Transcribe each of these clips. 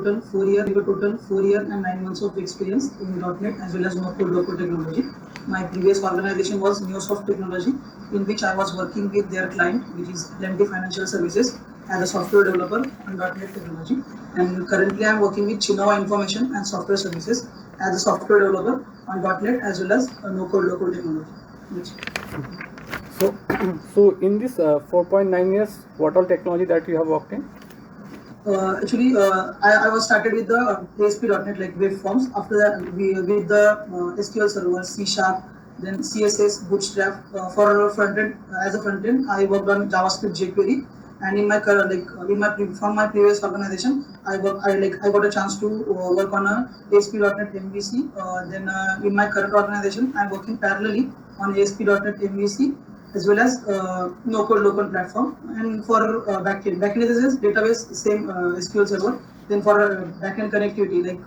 total 4 year and 9 months of experience in .NET as well as no-code low-code technology. My previous organization was Newsoft Technology, in which I was working with their client, which is LMT Financial Services, as a software developer on .NET technology. And currently I am working with Chinova Information and Software Services as a software developer on .NET as well as no-code low-code technology. So in this 4.9 years, what all technology that you have worked in? I was started with the ASP.NET like web forms. After that, with the SQL Server, C#, then CSS, Bootstrap. For front end, as a front end, I worked on JavaScript, jQuery. And in my from my previous organization, I got a chance to work on a ASP.NET MVC. Then in my current organization, I'm working parallelly on ASP.NET MVC as well as no-code local platform. And for backend is database, same SQL Server. Then for backend connectivity, like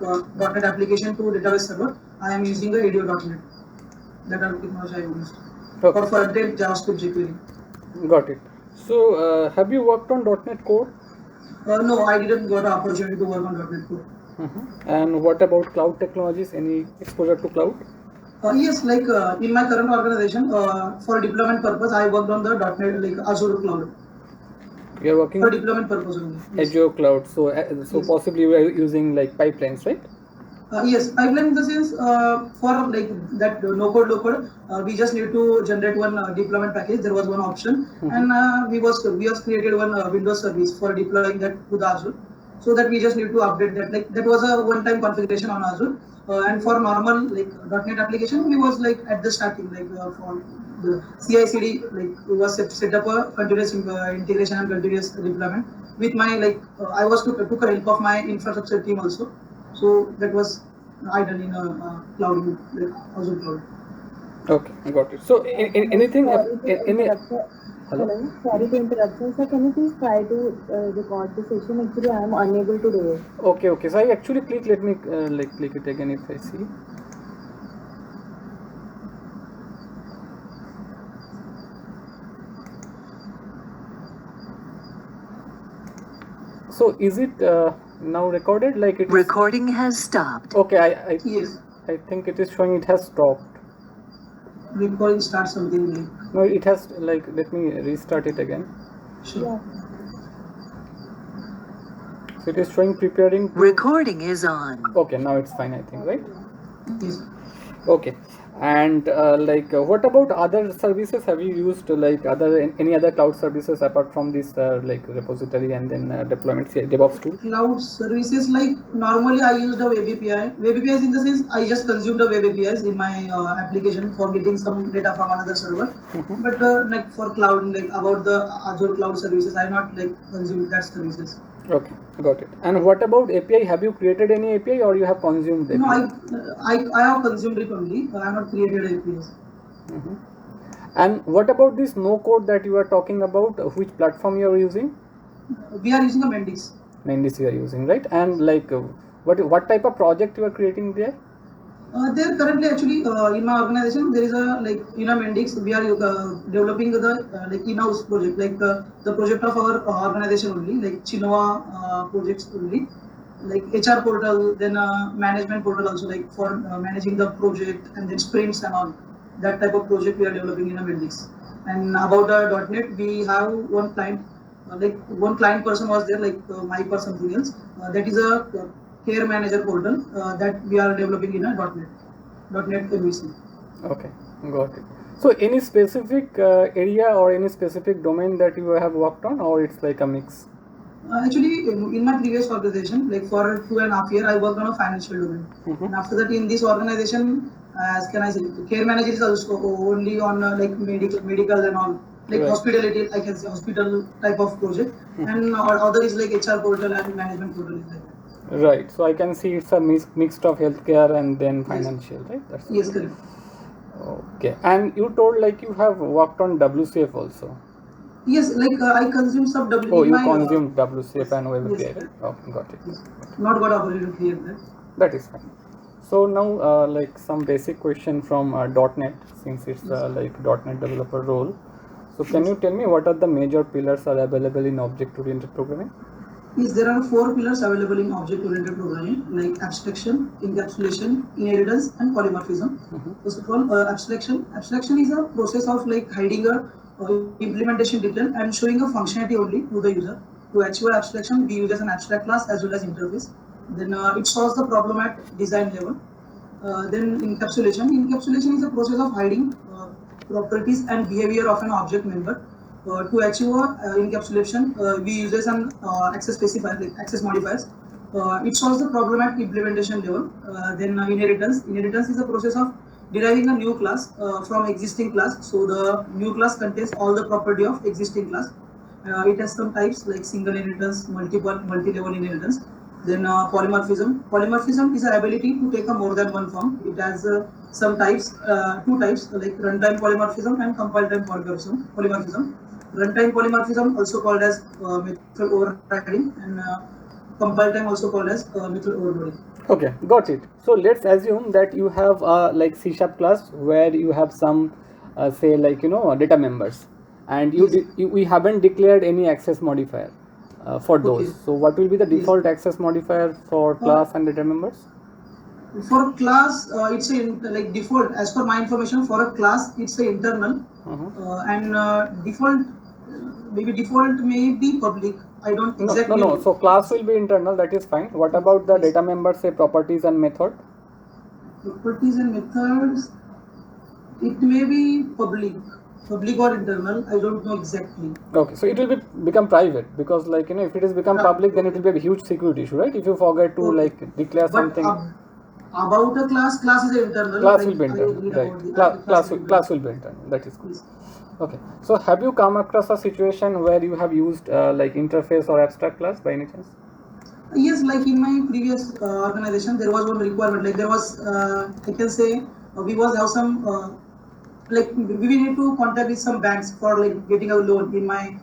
.NET application to database server, I am using the ADO.NET. That are technology I used. Okay. For front end, JavaScript, jQuery. Got it. So have you worked on .NET Core? No, I didn't got an opportunity to work on .NET Core. And what about cloud technologies? Any exposure to cloud? Yes, like in my current organization, for deployment purpose, I worked on the .NET like Azure cloud. You are working for deployment purpose only. Yes. Azure cloud. So yes. Possibly you are using like pipelines, right? Yes, pipeline in the sense for like that no-code low-code, we just need to generate one deployment package. There was one option, and we created one Windows service for deploying that to the Azure. So that we just need to update that. Like that was a one-time configuration on Azure. And for normal like .NET application, we was like at the starting like for the CI/CD, like we was set up a continuous integration and continuous deployment with my I was took help of my infrastructure team also. So that was I done in a cloud, like Azure cloud. Okay, got it. So anything? Hello, sorry to interrupt you, sir. Can you please try to record the session? Actually, I am unable to do it. Okay. So I actually click. Let me click it again if I see. So is it now recorded? Like it? Recording has stopped. Okay, Yes. I think it is showing it has stopped. Recording start something like. No, it has like. Let me restart it again. Sure. Yeah. So it is showing preparing. Recording is on. Okay, now it's fine. I think, right? Yes. Okay. And what about other services? Have you used like any other cloud services apart from this like repository and then deployment DevOps tool? Cloud services, like normally I use the web API. Web APIs in the sense I just consume the web APIs in my application for getting some data from another server. But like for cloud, like about the Azure cloud services, I not like consume that services. Okay, got it. And what about API? Have you created any API or you have consumed API? No, I have consumed it only. I have not created APIs. And what about this no code that you are talking about? Which platform you are using? We are using a Mendix. Mendix you are using, right? And like what type of project you are creating there? There currently actually in my organization there is a like in a Mendix we are developing the like in-house project, like the project of our organization only, like Chinova projects only, like HR portal, then management portal also, like for managing the project and then sprints and all. That type of project we are developing in a Mendix. And about .NET, we have one client, like one client person was there, like Mike or something else. That is a care manager portal that we are developing in a .NET MVC. Okay, got it. So any specific area or any specific domain that you have worked on, or it's like a mix? Actually, in my previous organization, like for 2.5 years, I worked on a financial domain. And after that, in this organization, as can I say, care manager is also only on like medical and all, like hospitality, I can say hospital type of project. And other is like HR portal and management portal is like that. Right. So I can see it's a mixed of healthcare and then financial, right? That's yes, correct. Okay. And you told like you have worked on WCF also. Yes, like I consume some WCF. Oh, you consumed WCF and web API. Yes, oh, got it. Yes. Not got opportunity to create that. That is fine. So now like some basic question from .NET, since it's like .NET developer role. So can you tell me what are the major pillars are available in object-oriented programming? Yes, there are 4 pillars available in object-oriented programming, like abstraction, encapsulation, inheritance, and polymorphism. First of all, abstraction. Abstraction is a process of like hiding a implementation detail and showing a functionality only to the user. To achieve abstraction, we use an abstract class as well as interface. Then it solves the problem at design level. Then encapsulation. Encapsulation is a process of hiding properties and behavior of an object member. To achieve encapsulation, we use an access specifier, like access modifiers. It solves the problem at implementation level. Then inheritance. Inheritance is a process of deriving a new class from existing class. So the new class contains all the property of existing class. It has some types like single inheritance, multi-level inheritance. Then polymorphism. Polymorphism is the ability to take a more than one form. It has some types, 2 types, like runtime polymorphism and compile time polymorphism. Runtime polymorphism, also called as method overriding, and compile time, also called as method overloading. Okay, got it. So let's assume that you have like C# class where you have some say like data members, and we haven't declared any access modifier for those. Okay. So what will be the default access modifier for class and data members? For class, it's a like default. As per my information, for a class, it's a internal, and default may be public. I don't exactly. No. So class will be internal. That is fine. What about the data members, say properties and method? Properties and methods, it may be public or internal. I don't know exactly. Okay, so it will become private, because like if it is become public, then it will be a huge security issue, right? If you forget to like declare something. About a class is internal. Class will be internal, right? Class will be internal. That is good. Okay. So have you come across a situation where you have used like interface or abstract class by any chance? Yes, like in my previous organization, there was one requirement. Like there was, I can say, we was have some like we need to contact with some banks for like getting a loan in a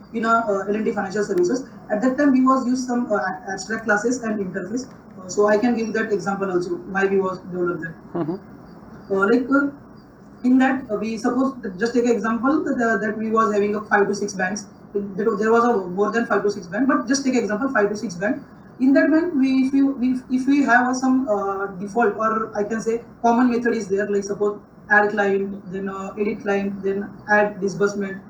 L&T financial services. At that time, we was use some abstract classes and interface. So I can give that example also why we was developed that. In that, we suppose, just take an example that we was having a 5 to 6 banks. There was a more than 5 to 6 banks, but just take example 5 to 6 banks. In that bank, if we have some default, or I can say common method is there, like suppose add client, then edit client, then add disbursement,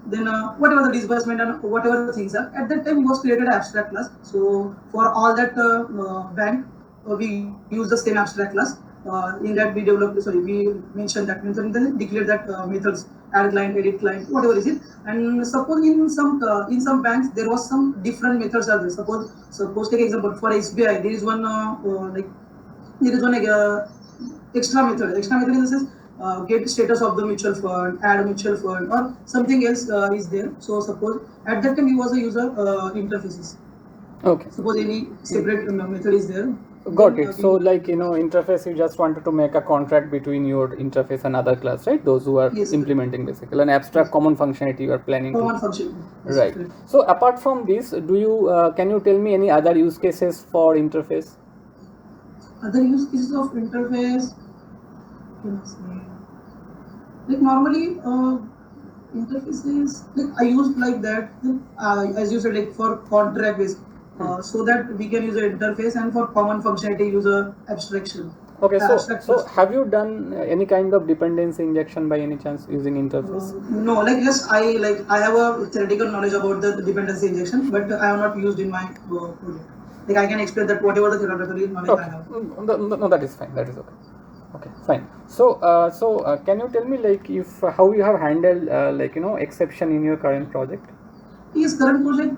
then whatever the disbursement and whatever the things are. At that time, we was created an abstract class. So for all that bank, we use the same abstract class. In that we mentioned that method and then declare that methods, add client, edit client, whatever is it. And suppose in some banks there was some different methods are there. Suppose take example for SBI, there is one extra method. Extra method in the sense get status of the mutual fund, add mutual fund, or something else is there. So suppose at that time he was a user interfaces. Okay. Suppose any separate method is there. Got it. So like interface, you just wanted to make a contract between your interface and other class, right? Those who are implementing basically an abstract common functionality you are planning function. Right. So apart from this, do you can you tell me any other use cases for interface? Other use cases of interface, like normally interfaces, like I used like that as you said, like for contract based. So that we can use an interface, and for common functionality use a abstraction. Okay, so have you done any kind of dependency injection by any chance using interface? No, like yes, I have a theoretical knowledge about the dependency injection, but I have not used in my project. Like I can explain that whatever the theoretical knowledge I have. No, that is fine. That is okay. Okay, fine. So can you tell me like how you have handled exception in your current project? Yes, current project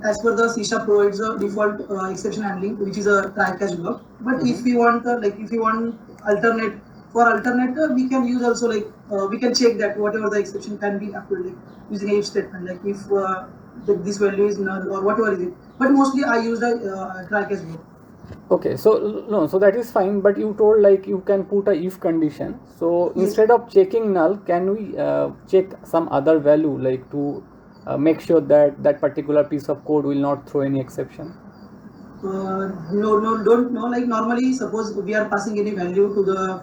as per the C# provides a default exception handling, which is a try catch block. But if we want alternate, we can use also we can check that whatever the exception can be applied, like using a if statement, like if this value is null or whatever is it. But mostly I use a try catch block. Okay, so that is fine, but you told like you can put a if condition. So instead of checking null, can we check some other value, like to make sure that particular piece of code will not throw any exception? No, don't know. Like normally, suppose we are passing any value to the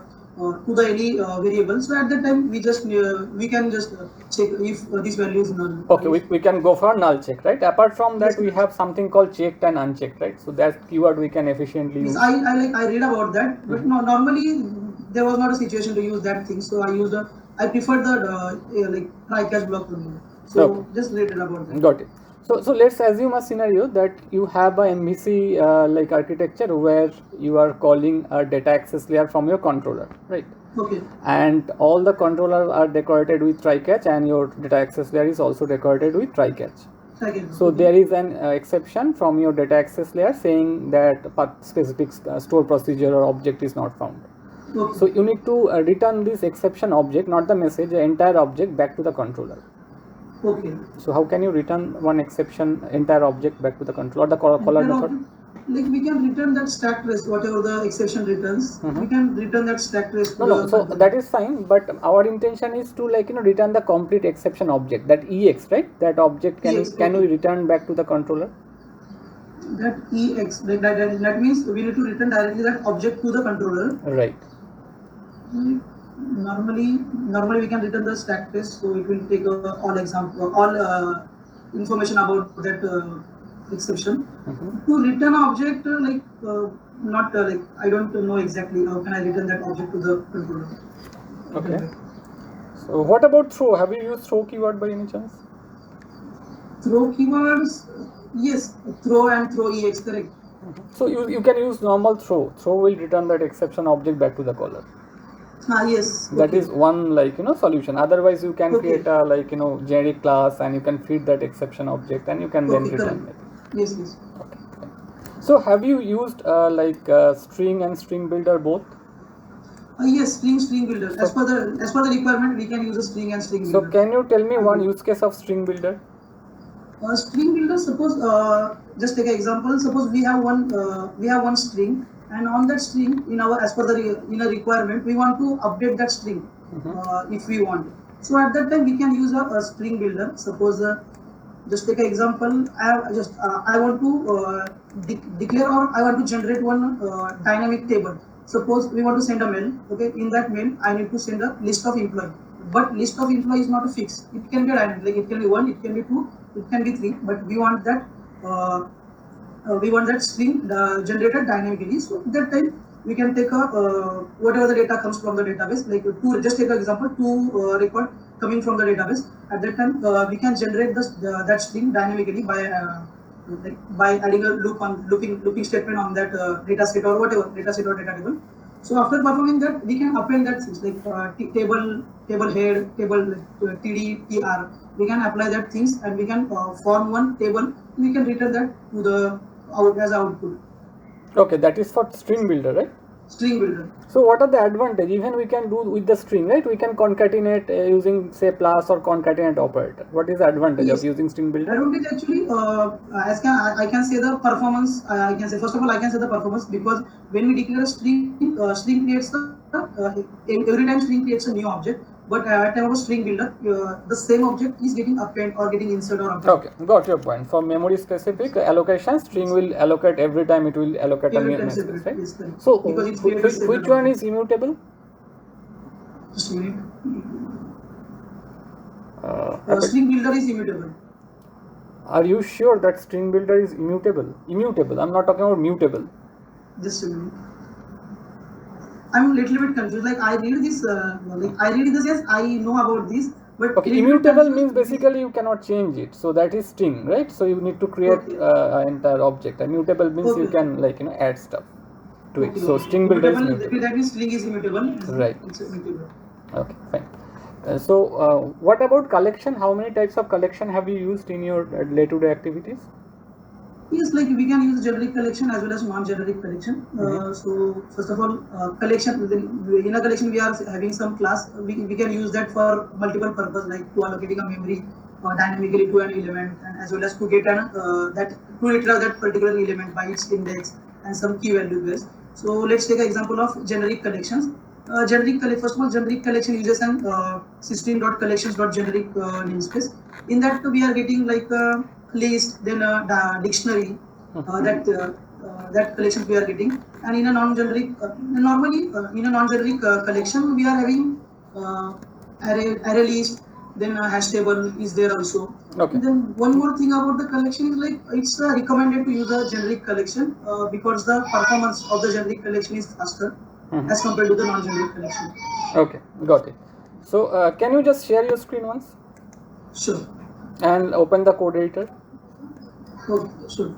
any variable. So at that time, we can just check if this value is null. Okay, we can go for null check, right? Apart from that, Yes, we yes. have something called checked and unchecked, right? So that keyword we can efficiently Yes, use. I read about that, but no, normally there was not a situation to use that thing, so I preferred the like try catch block only. So Okay. just read about that. Got it. So let's assume a scenario that you have a MVC like architecture where you are calling a data access layer from your controller, right? Okay. And all the controllers are decorated with try catch, and your data access layer is also decorated with try catch. Second. So there is an exception from your data access layer saying that specific store procedure or object is not found. Okay. So you need to return this exception object, not the message, the entire object back to the controller. Okay. So how can you return one exception entire object back to the controller, the caller method? Like we can return that stack trace, whatever the exception returns. We can return that stack trace. To No, the so controller. that is fine, but our intention is to return the complete exception object, that EX, right? That object can we return back to the controller? That EX, like that means we need to return directly that object to the controller. Right. Normally we can return the stack trace, so it will take all information about that exception. To return an object, like I don't know exactly how can I return that object to the controller. Okay. So what about throw? Have you used throw keyword by any chance? Throw keywords, yes, throw and throw EX, correct. So you can use normal throw. Throw will return that exception object back to the caller. Yes. That is one solution. Otherwise you can create a generic class and you can feed that exception object and you can then return it. Yes. Okay. So have you used string and string builder both? Yes, string builder. As per the requirement, we can use a string and string builder. So can you tell me one use case of string builder? String builder. Suppose just take an example. Suppose we have one string, and on that string, as per the requirement, we want to update that string if we want. So at that time, we can use a string builder. Suppose just take an example. I want to declare or I want to generate one dynamic table. Suppose we want to send a mail. Okay, in that mail, I need to send a list of employees. But list of employees is not a fix. It can be dynamic. Like it can be 1, it can be 2, it can be 3. But we want that string generated dynamically. So at that time we can take whatever the data comes from the database. Like just take an example, 2 record coming from the database. At that time we can generate that string dynamically by adding a looping statement on that data set or whatever data set or data table. So after performing that, we can append that things like table head, table TD, TR. We can apply that things and we can form one table. We can return that to the as output. Okay, that is for string builder, right? String builder. So what are the advantage? Even we can do with the string, right? We can concatenate using say plus or concatenate operator. What is the advantage of using string builder? Advantage actually, I can say the performance. I can say first of all I can say the performance, because when we declare a string, string creates every time string creates a new object. But at time of a string builder, the same object is getting append or getting inserted or append. Okay, got your point. For memory specific allocation, string will allocate every time it will allocate a message, right? Yes, so which one is immutable? Just a minute. String builder is immutable. Are you sure that string builder is immutable? Immutable. I'm not talking about mutable. Just a minute. I'm a little bit confused. Like I read this, yes, I know about this, but okay, immutable means basically you cannot change it. So that is string, right? So you need to create an entire object. Immutable means you can add stuff to it. So string builder is immutable. That means string is immutable. Right. It's immutable. Okay, fine. So what about collection? How many types of collection have you used in your day-to-day activities? Yes, like we can use generic collection as well as non-generic collection. So first of all, collection, in a collection we are having some class. We can use that for multiple purpose, like to allocating a memory dynamically to an element, and as well as to get to retrieve that particular element by its index and some key value base. So let's take an example of generic collections. First of all, generic collection uses an system.collections.generic namespace. In that we are getting like a list, then a dictionary, that collections we are getting. And in a non-generic, normally in a non-generic collection we are having array list, Then hash table is there also. Okay. And then one more thing about the collection is like it's recommended to use a generic collection because the performance of the generic collection is faster as compared to the non-generic collection. Okay, got it. So can you just share your screen once Sure. and open the code editor? Okay, sure.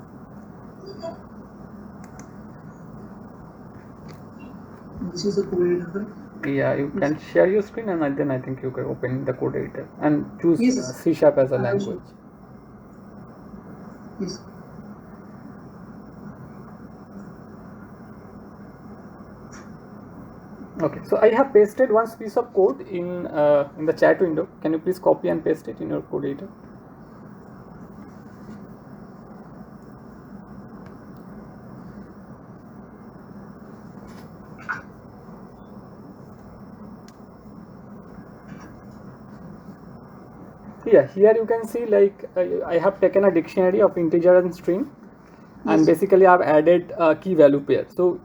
This is the code editor, right? Yeah, you can share your screen and then I think you can open the code editor and choose Yes. C# as a I will language. Yes. Okay, so I have pasted one piece of code in the chat window. Can you please copy and paste it in your code editor? Yeah, here you can see like I have taken a dictionary of integer and string, and basically I've added a key value pair. So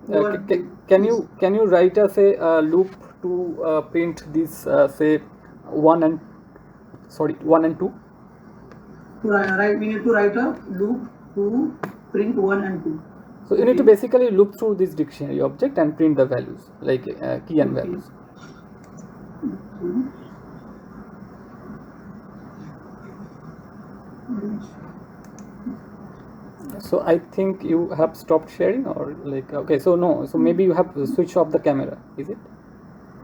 can you write us a loop to print this say 1 and 2? Right, we need to write a loop to print 1 and 2. So you need to basically loop through this dictionary object and print the values like key and values. So I think you have stopped sharing, or like okay, so no, so maybe you have switched off the camera, is it?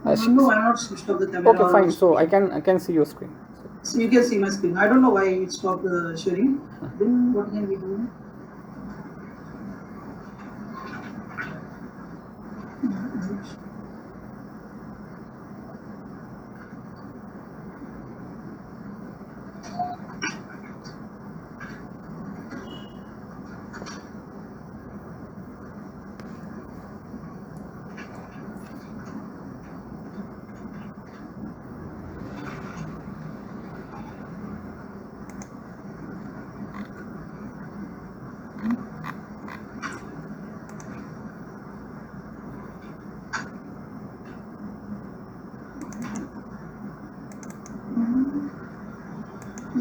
No, I'm not switched off the camera. Okay, fine. So I can see your screen. So you can see my screen. I don't know why it stopped sharing. Then what can we do?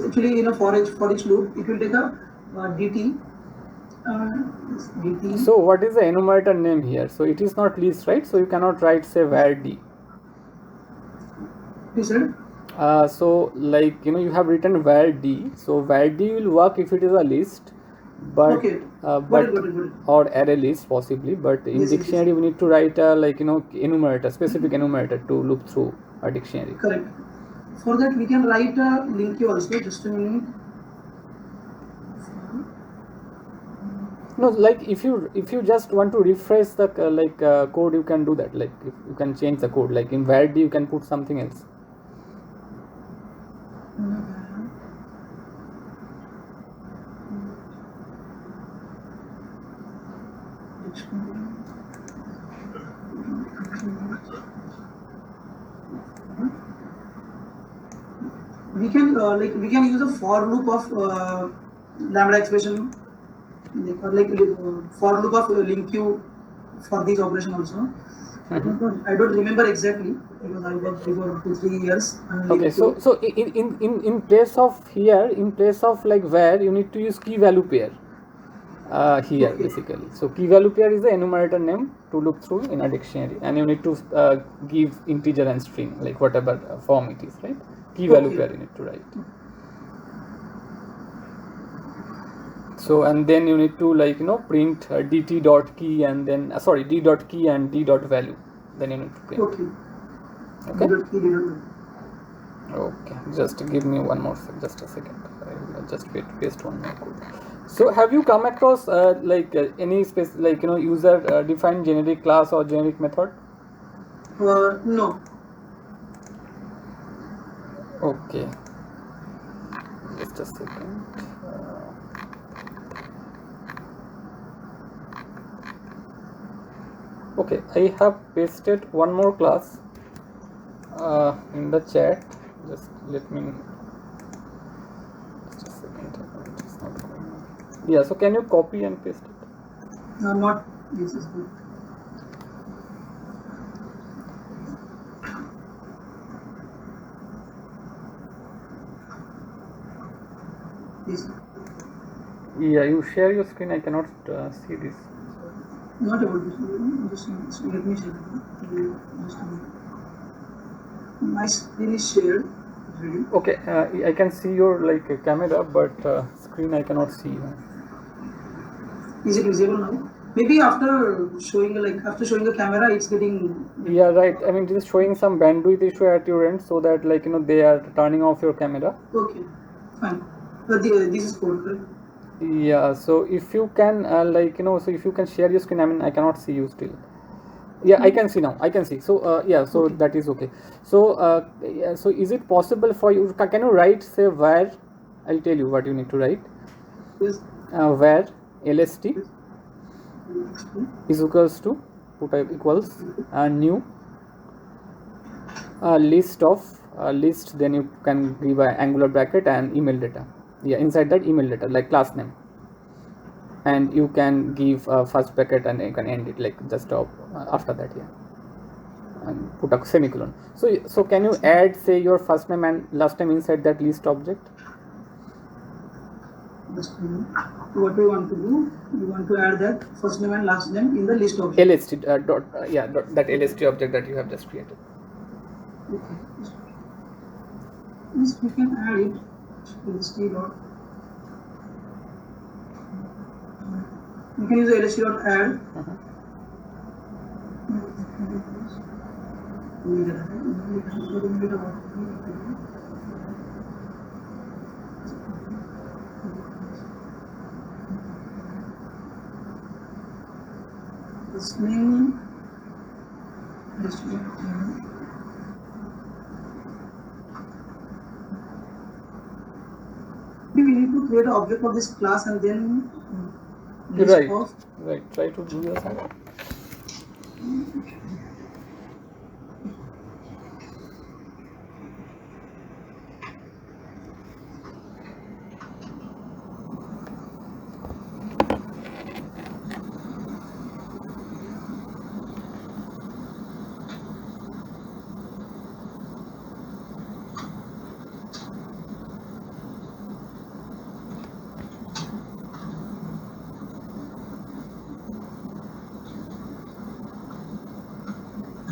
Actually, in a for each loop, it will take a dt. dt. So what is the enumerator name here? So it is not list, right? So you cannot write say var d. You said? So like you have written var d. So var d will work if it is a list, but Okay. but Got it. or array list possibly. But in dictionary we need to write a enumerator, specific enumerator to loop through a dictionary. Correct. For that we can write a link queue also. Just a minute. No, like if you just want to refresh the code, you can do that. Like if you can change the code. Like in var d you can put something else. We can use a for loop of lambda expression, for loop of link queue for this operation also. I don't remember exactly because I worked before 2-3 years. Okay, so in place of here, in place of like var, you need to use key value pair here basically. So key value pair is the enumerator name to look through in a dictionary, and you need to give integer and string, like whatever form it is, right? Key value pair you need to write. So and then you need to print dt dot key and then d dot key and d dot value. Then you need to print. Okay. Okay. Just give me one more just a second. I will just paste one more code. So have you come across any user defined generic class or generic method? No. Okay. Just a second. Okay, I have pasted one more class in the chat. Just let me. Just a second. It's not going on. Yeah. So can you copy and paste it? Not. This is good. Yeah, you share your screen. I cannot see this. Not able to see. Just let me check. Just a minute. My screen is shared. Ready? Okay, I can see your like camera, but screen I cannot see. Is it visible now? Maybe after showing the camera, it's getting. Yeah, right. I mean, this is showing some bandwidth issue at your end, so that like they are turning off your camera. Okay, fine. This is code, correct? Yeah. So if you can so if you can share your screen. I mean, I cannot see you still. Yeah, I can see now. I can see. So yeah, so Okay. that is okay. So yeah, so is it possible for you? Can you write say where? I'll tell you what you need to write. Yes. Where lst Explain. is equals to put equals new list of list, then you can give an angular bracket and email data. Yeah, inside that email data like class name, and you can give first bracket and you can end it like just after that. Yeah, and put a semicolon. So can you add say your first name and last name inside that list object? Just a minute. What we want to do? We want to add that first name and last name in the list object. lst that lst object that you have just created. Okay. Yes, we can add it. LST dot. We can use the LST dot add. This name. We need to create an object of this class and then list Right. of. Right. Try to do that.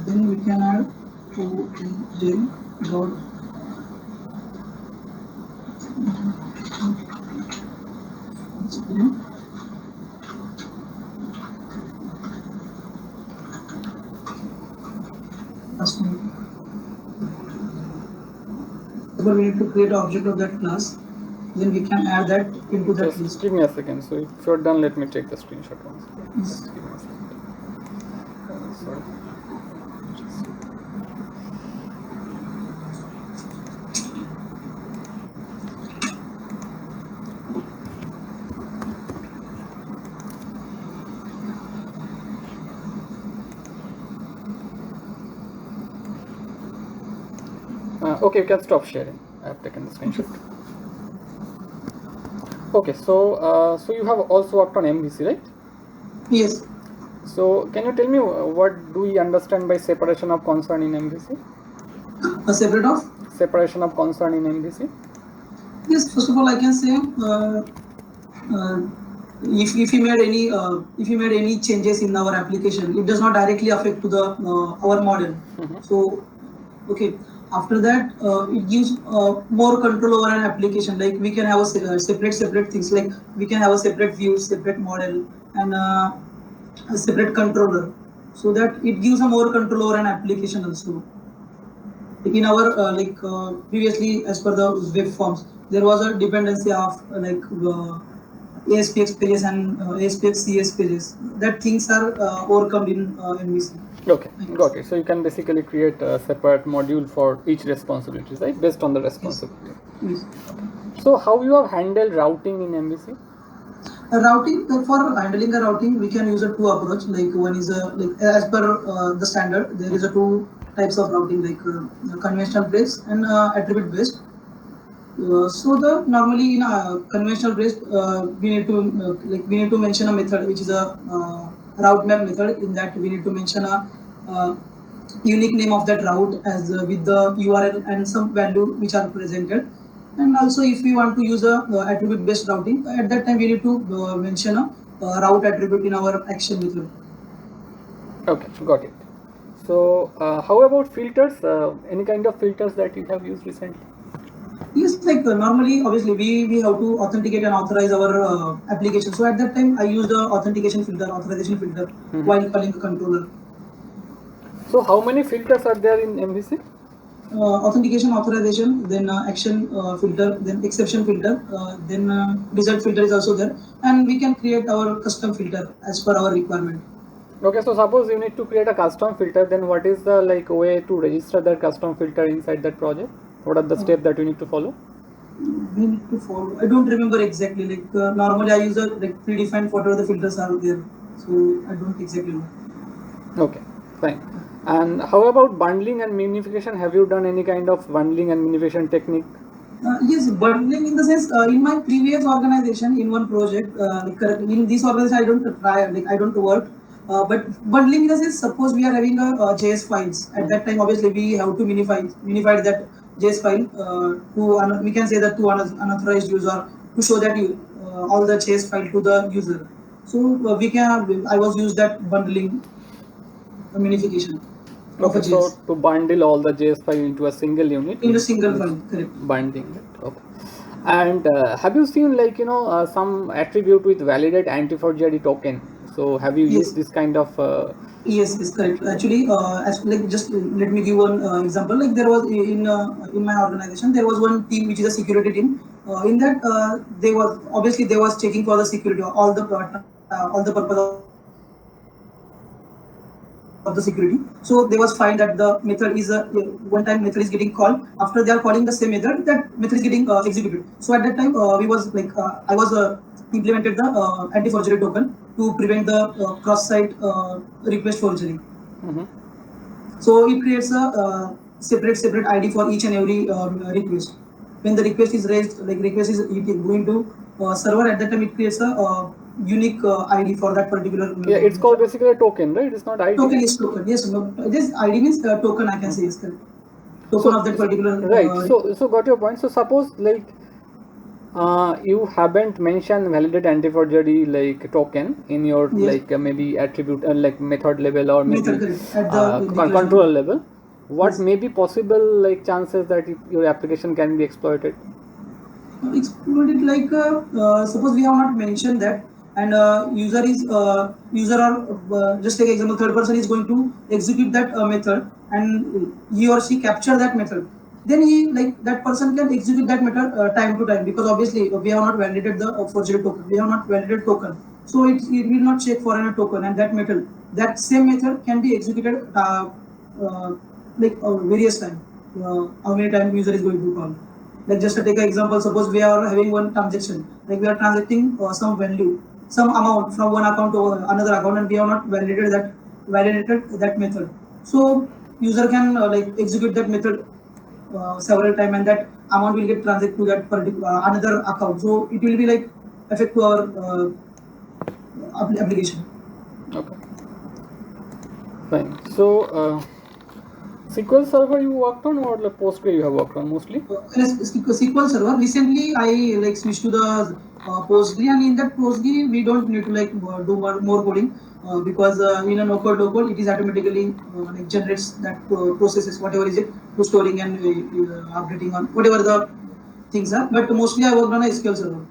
Then we can add to j dot first name. But we need to create an object of that class. Then we can add that into that Just list. give me a second. So if you're done, let me take the screenshot once. Just give me a second. Sorry. Okay, you can stop sharing. I have taken the screenshot. Okay, so you have also worked on MVC, right? Yes. So can you tell me what do we understand by separation of concern in MVC? A separate of. Separation of concern in MVC. Yes. First of all, I can say if you made any changes in our application, it does not directly affect to the our model. So okay. After that, it gives more control over an application. Like we can have a separate things. Like we can have a separate view, separate model, and a separate controller. So that it gives a more control over an application also. Like in our previously, as per the web forms, there was a dependency of ASPX pages and ASPX CS pages. That things are overcome in MVC. Okay, got it. So you can basically create a separate module for each responsibility, right? Based on the responsibility. Yes. So how you have handled routing in MVC? Routing, for handling a routing, we can use a two approach. Like one is as per the standard, there is a two types of routing, like conventional based and attribute based. So the normally in a conventional based, we need to mention a method which is a route map method. In that we need to mention a unique name of that route as with the URL and some value which are presented. And also, if we want to use a attribute based routing, at that time we need to mention a route attribute in our action method. Okay, got it. So how about filters? Any kind of filters that you have used recently? Yes, like normally, obviously, we have to authenticate and authorize our application. So at that time, I used the authentication filter, authorization filter, while calling the controller. So how many filters are there in MVC? Authentication, authorization, then action filter, then exception filter, then result filter is also there, and we can create our custom filter as per our requirement. Okay, so suppose you need to create a custom filter, then what is the way to register that custom filter inside that project? What are the steps that you need to follow? We need to follow. I don't remember exactly. Like normally, I use a predefined whatever the filters are there, so I don't exactly know. Okay, fine. And how about bundling and minification? Have you done any kind of bundling and minification technique? Yes, bundling in the sense in my previous organization in one project, in this organization I don't try, I don't work. But bundling in the sense, suppose we are having a JS files. At that time, obviously we have to minify that JS file to we can say that to unauthorized user to show that all the JS file to the user. So I was used that bundling minification. Okay, so to bundle all the JS file into a single unit. In a single file, correct. Binding it. Okay. And have you seen some attribute with validate anti-forgery token? So have you used this kind of? Yes, correct. Actually, just let me give one example. Like there was in my organization, there was one team which is a security team. In that, they was checking for the security, all the purpose of the security. So they was find that the method is one time method is getting called. After they are calling the same method, that method is getting executed. So at that time, I was implemented the anti-forgery token to prevent the cross-site request forgery. So it creates a separate ID for each and every request. When the request is raised, request is going to server, at that time it creates a unique ID for that particular. Yeah, it's called basically a token, right? It's not ID. Token is token. Yes, no, this ID means token. I can say is correct. Token of that particular. Right. So got your point. So suppose you haven't mentioned validate anti-forgery token in your maybe attribute method level or maybe controller level. What may be possible chances that your application can be exploited? Exploited suppose we have not mentioned that, and user or just take example, third person is going to execute that method, and he or she capture that method. Then that person can execute that method time to time, because obviously we have not validated the forgery token. We have not validated token, so it will not check for a token, and that same method can be executed various time. How many times user is going to call? Just to take an example, suppose we are having one transaction, we are transacting some value, some amount from one account to another account, and we have not validated that method. So user can execute that method several times, and that amount will get transacted to that particular another account. So it will be affect to our application. Okay. Fine. So SQL Server you worked on, or postgre you have worked on mostly? SQL Server. Recently, I switched to the postgre, and in that postgre we don't need to do more coding because in a no-code local it is automatically generates that processes whatever is it to storing and updating on whatever the things are. But mostly I worked on a SQL Server.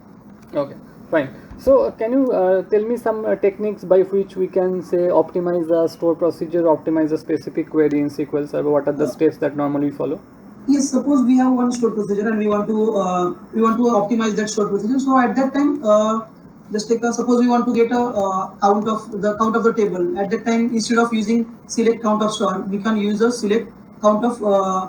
Okay, fine. So can you tell me some techniques by which we can say optimize the store procedure, optimize a specific query in SQL Server? What are the steps that normally follow? Yes, suppose we have one store procedure and we want to optimize that store procedure. So at that time, just suppose we want to get a count of the table. At that time, instead of using select count of store, we can use a select count of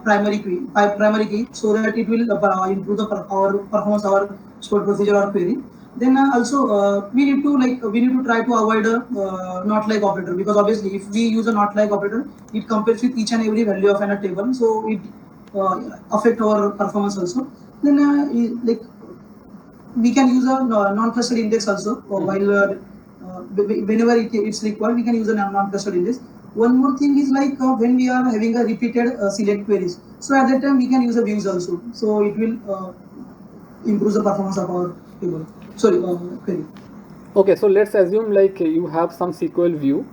primary key, so that it will improve the performance of our store procedure or query. Then also we need to try to avoid a not like operator, because obviously if we use a not like operator, it compares with each and every value of a table, so it affect our performance also. Then we can use a non-clustered index also while whenever it's required, we can use a non-clustered index. One more thing is when we are having a repeated select queries, so at that time we can use a views also, so it will improves the performance of our table. Sorry, query. Okay, so let's assume like you have some SQL view